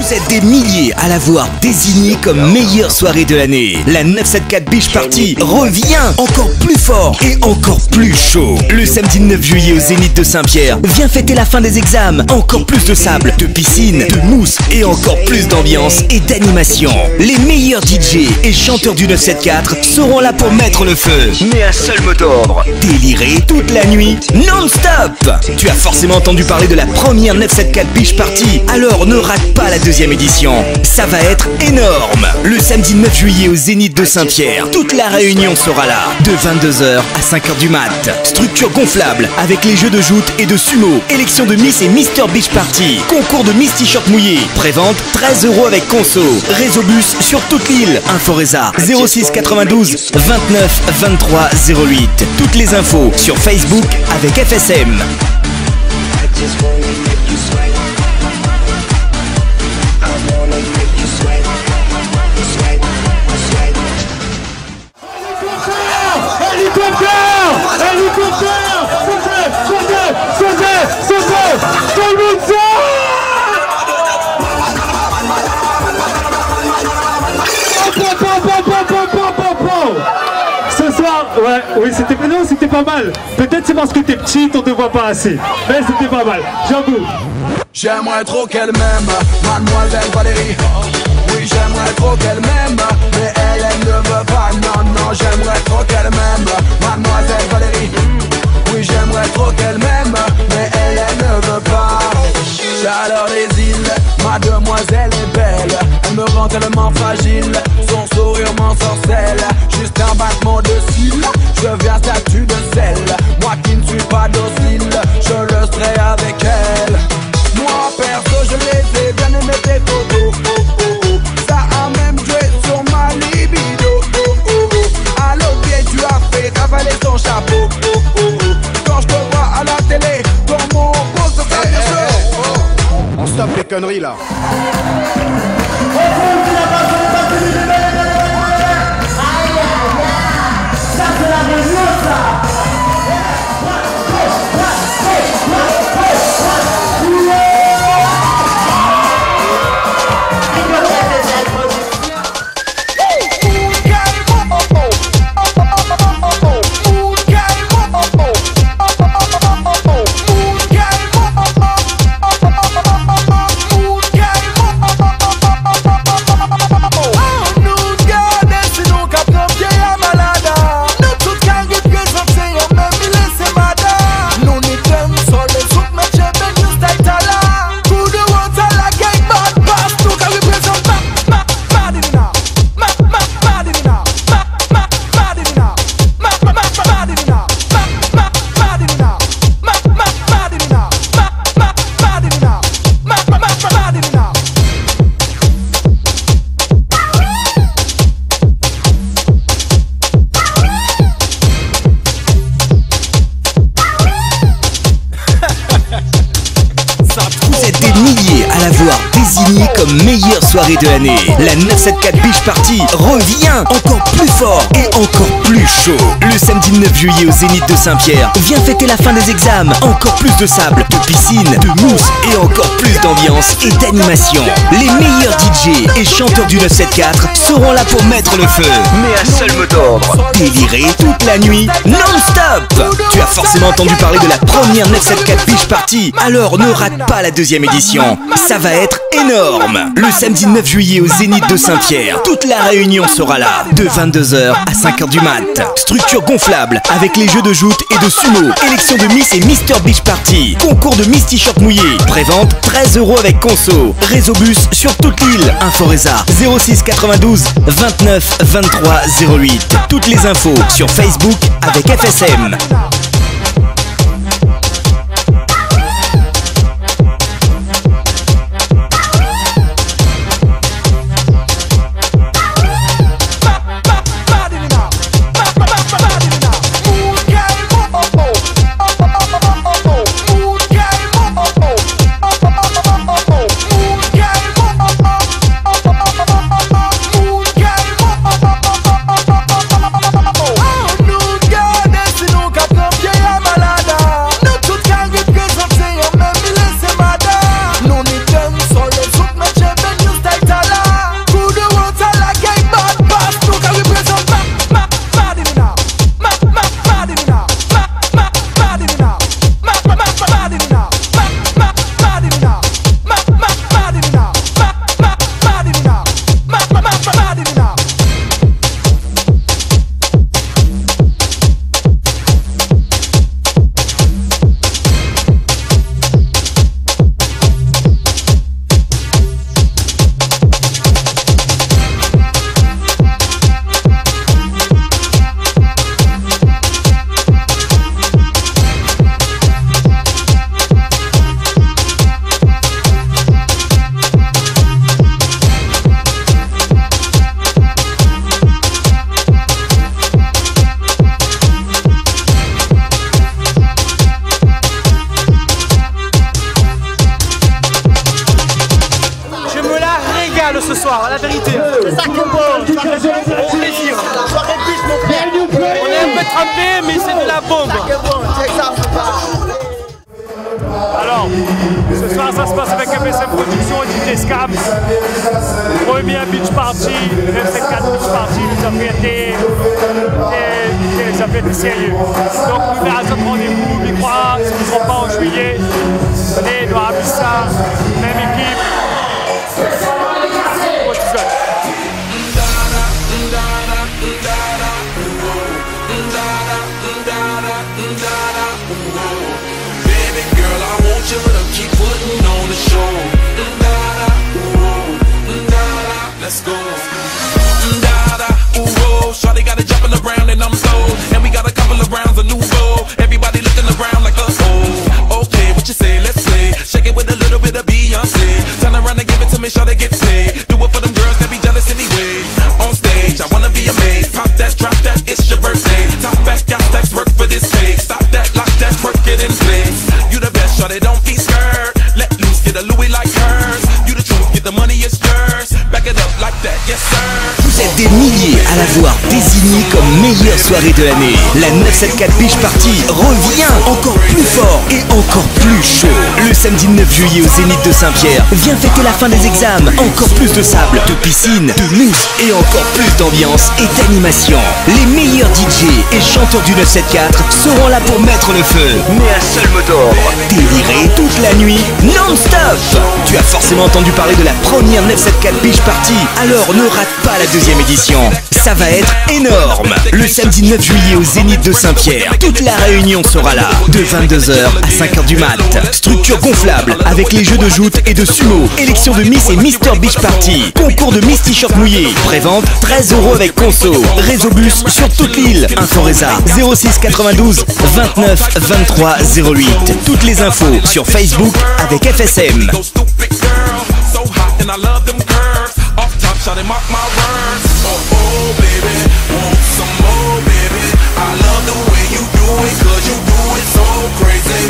Vous êtes des milliers à l'avoir désigné comme meilleure soirée de l'année. La 974 Beach Party revient encore plus fort et encore plus chaud. Le samedi 9 juillet au Zénith de Saint-Pierre, viens fêter la fin des examens. Encore plus de sable, de piscine, de mousse et encore plus d'ambiance et d'animation. Les meilleurs DJ et chanteurs du 974 seront là pour mettre le feu. Mais un seul mot d'ordre: délirer toute la nuit, non-stop. Tu as forcément entendu parler de la première 974 Beach Party, alors ne rate pas la deuxième édition. Ça va être énorme. Le samedi 9 juillet au Zénith de Saint-Pierre, toute la Réunion sera là, de 22h à 5h du mat. Structure gonflable avec les jeux de joute et de sumo. Élection de Miss et Mister Beach Party. Concours de Miss T-shirt mouillé. Prévente 13 € avec conso. Réseau bus sur toute l'île. Inforesa 06 92 29 23 08. Toutes les infos sur Facebook avec FSM. Ce soir, ouais, oui, c'était pas mal. Peut-être c'est parce que t'es petite, on te voit pas assez. Mais c'était pas mal, j'avoue. J'aimerais trop qu'elle m'aime, mademoiselle Valérie. Oui, j'aimerais trop qu'elle m'aime, mais elle ne veut pas. Non, non, j'aimerais trop qu'elle m'aime, mademoiselle Valérie. Oui, j'aimerais trop qu'elle m'aime, mais elle ne veut pas. Chaleur des îles, mademoiselle est belle. Elle me rend tellement fragile, son sourire m'ensorcelle. Juste un battement de cils, je deviens statue de sel. Moi qui ne suis pas docile, je le serai avec elle. Moi perso je les ai bien aimé tes photos. Ça a même joué sur ma libido. À l'autre pied tu as fait ravaler son chapeau. Quand je te vois à la télé, dans mon poste de ta On stoppe les conneries là. Désigné comme meilleure soirée de l'année. La 974 Beach Party revient encore plus fort et encore plus chaud. Le samedi 9 juillet au Zénith de Saint-Pierre, viens fêter la fin des examens. Encore plus de sable, de piscine, de mousse et encore plus d'ambiance et d'animation. Les meilleurs DJ et chanteurs du 974 seront là pour mettre le feu. Mais un seul mot d'ordre: délirer toute la nuit, non-stop. Tu as forcément entendu parler de la première 974 Beach Party, alors ne rate pas la deuxième édition. Ça va être énorme. Le samedi 9 juillet au Zénith de Saint-Pierre, toute la Réunion sera là, de 22h à 5h du mat. Structure gonflable avec les jeux de joute et de sumo. Élection de Miss et Mister Beach Party. Concours de Miss T-shirt mouillé. Prévente 13 € avec conso. Réseau bus sur toute l'île. Inforesa 06 92 29 23 08. Toutes les infos sur Facebook avec FSM. FSM Production et DJ Scam. Premier Beach Party, 974 Beach Party, ça fait été sérieux. Donc nous avons un rendez-vous, je crois, ce qui ne sera pas en juillet. Venez, nous avons ça, même équipe. Baby girl, I want you to keep putting on the show. Let's go. Shawty got it jumping around and I'm sold. And we got a couple of rounds of nouveau. Everybody looking around like a oh. Okay, what you say? Let's play. Shake it with a little bit of Beyonce. Turn around and give it to me, shawty get paid. Do it for them girls that be jealous anyway. On stage, I wanna be amazed. Pop that, drop that, it's your birthday. Top back, got stacks, work for this pay. Stop that, lock that, work it in place. You the best, shawty, don't be scared. Let loose, get a Louis like hers. You the truth, get the money, it's yours. Back it up like that, yes sir. Vous êtes des milliers à la voir désignée comme meilleure soirée de l'année. La 974 Beach Party revient encore plus fort et encore plus chaud. Le samedi 9 juillet au Zénith de Saint-Pierre, viens fêter la fin des examens. Encore plus de sable, de piscine, de mousse et encore plus d'ambiance et d'animation. Les meilleurs DJ et chanteurs du 974 seront là pour mettre le feu. Mais un seul mot d'ordre, délirer toute la nuit non-stop. Tu as forcément entendu parler de la première 974 Beach Party, alors ne rate pas la deuxième édition. Ça va être énorme. Le samedi 9 juillet au Zénith de Saint-Pierre, toute la réunion sera là, de 22h à 5h du mat. Structure gonflable avec les jeux de joute et de sumo. Élection de Miss et Mister Beach Party. Concours de Miss T-shirt mouillé. Prévente 13 € avec conso. Réseau bus sur toute l'île. Inforesa 06 92 29 23 08. Toutes les infos sur Facebook avec FSM. Shawty mark my words. Oh baby, want some more baby. I love the way you do it, 'cause you do it so crazy.